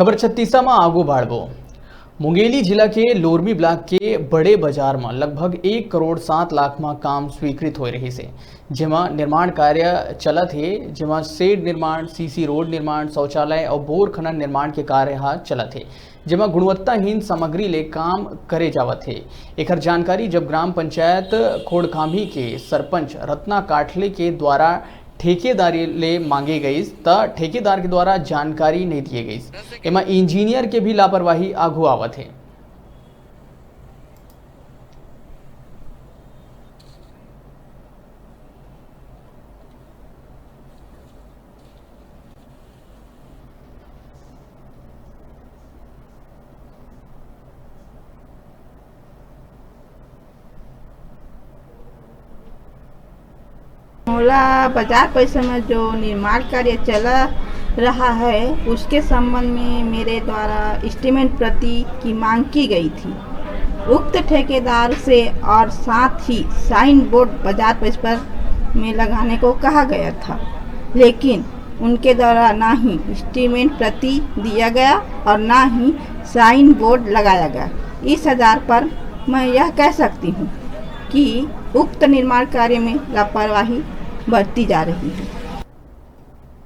खबर छत्तीसा में आगू बाढ़बो। मुंगेली जिला के लोरमी ब्लॉक के बड़े बाजार में लगभग 1 करोड़ 7 लाख में काम स्वीकृत हो रही है, जेमा निर्माण कार्य चलत है, जेमा शेड निर्माण, सीसी रोड निर्माण, शौचालय और बोर खनन निर्माण के कार्य चलत है, जेमा गुणवत्ताहीन सामग्री ले काम करे जावत है। एक जानकारी जब ग्राम पंचायत खोड़खामी के सरपंच रत्ना काठले के द्वारा ठेकेदारी ले मांगे गई त ठेकेदार के द्वारा जानकारी नहीं दी गई। एमा इंजीनियर के भी लापरवाही आगू आवत है। मोला बाजार परिसर में जो निर्माण कार्य चल रहा है उसके संबंध में मेरे द्वारा एस्टीमेट प्रति की मांग की गई थी। उक्त ठेकेदार से और साथ ही साइन बोर्ड बाजार परिसर में लगाने को कहा गया था, लेकिन उनके द्वारा ना ही एस्टीमेट प्रति दिया गया और ना ही साइन बोर्ड लगाया गया। इस आधार पर मैं यह कह सकती हूँ कि उक्त निर्माण कार्य में लापरवाही बरती जा रही है।